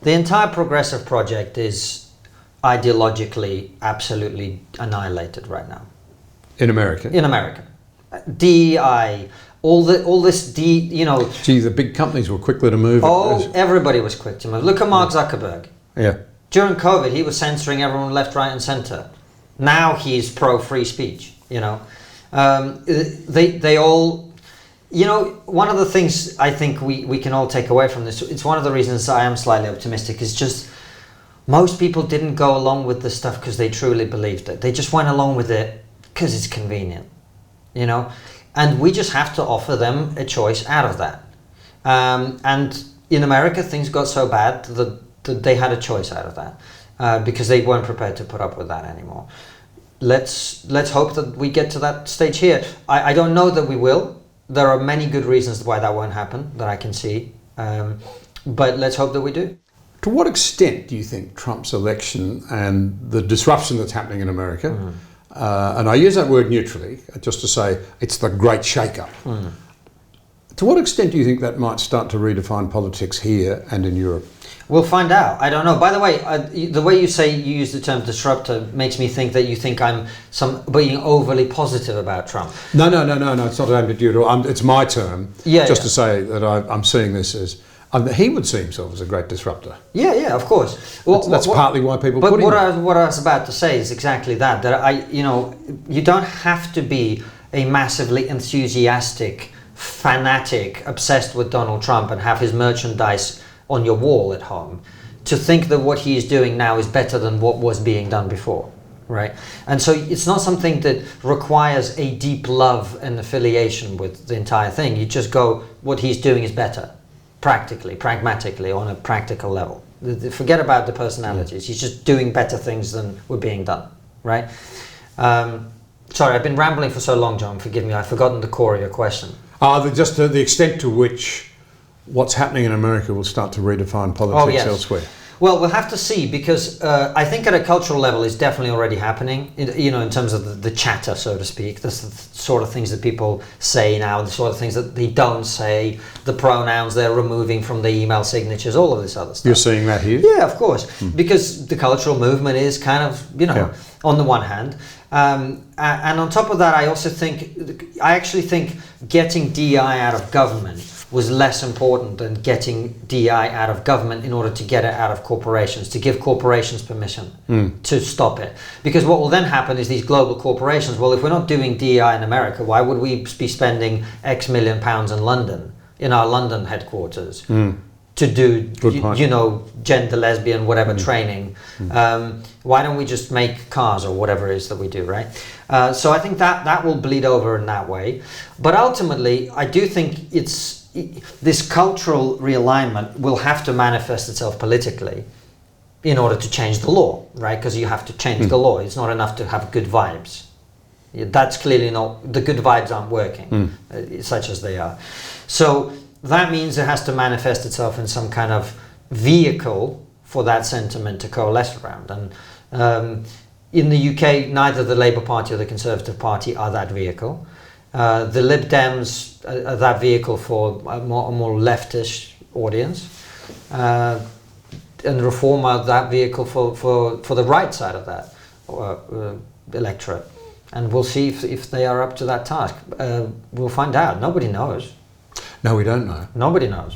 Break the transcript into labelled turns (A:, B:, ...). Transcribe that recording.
A: The entire progressive project is ideologically absolutely annihilated right now.
B: In America?
A: In America. DEI, all this,
B: Gee, the big companies were quickly to move.
A: Everybody was quick to move. Look at Mark Zuckerberg.
B: Yeah.
A: During COVID, he was censoring everyone left, right and center. Now he's pro-free speech, They all... one of the things I think we can all take away from this, it's one of the reasons I am slightly optimistic, is just most people didn't go along with this stuff because they truly believed it. They just went along with it because it's convenient, and we just have to offer them a choice out of that. And in America, things got so bad that they had a choice out of that because they weren't prepared to put up with that anymore. Let's hope that we get to that stage here. I don't know that we will. There are many good reasons why that won't happen that I can see, but let's hope that we do.
B: To what extent do you think Trump's election and the disruption that's happening in America, and I use that word neutrally, just to say it's the great shake-up, to what extent do you think that might start to redefine politics here and in Europe?
A: We'll find out. I don't know. By the way, the way you use the term disruptor makes me think that you think I'm being overly positive about Trump.
B: No. It's not aimed at you at all. It's my term. To say that I'm seeing this as he would see himself as a great disruptor. Yeah,
A: of course.
B: That's partly why people.
A: But what I was about to say is exactly that. That you don't have to be a massively enthusiastic, fanatic, obsessed with Donald Trump and have his merchandise on your wall at home to think that what he is doing now is better than what was being done before, right? And so it's not something that requires a deep love and affiliation with the entire thing. You just go, what he's doing is better, pragmatically, on a practical level. Forget about the personalities. He's just doing better things than were being done, right? Sorry, I've been rambling for so long, John. Forgive me. I've forgotten the core of your question.
B: Just the extent to which what's happening in America will start to redefine politics elsewhere.
A: Well, we'll have to see, because I think at a cultural level it's definitely already happening, in terms of the chatter, so to speak, the sort of things that people say now, the sort of things that they don't say, the pronouns they're removing from the email signatures, all of this other stuff.
B: You're seeing that here?
A: Yeah, of course, because the cultural movement is kind of, on the one hand. And on top of that, I actually think getting DEI out of government was less important than getting DEI out of government in order to get it out of corporations, to give corporations permission to stop it. Because what will then happen is these global corporations, well, if we're not doing DEI in America, why would we be spending X million pounds in London, in our London headquarters, to do, gender, lesbian, whatever training? Why don't we just make cars or whatever it is that we do, right? So I think that will bleed over in that way. But ultimately, I do think this cultural realignment will have to manifest itself politically in order to change the law, right? Because you have to change the law. It's not enough to have good vibes. That's clearly not, the good vibes aren't working, such as they are. So that means it has to manifest itself in some kind of vehicle for that sentiment to coalesce around. And in the UK, neither the Labour Party or the Conservative Party are that vehicle. The Lib Dems are that vehicle for a more leftish audience, and Reform are that vehicle for the right side of that electorate. And we'll see if they are up to that task. We'll find out. Nobody knows.
B: No, we don't know.
A: Nobody knows.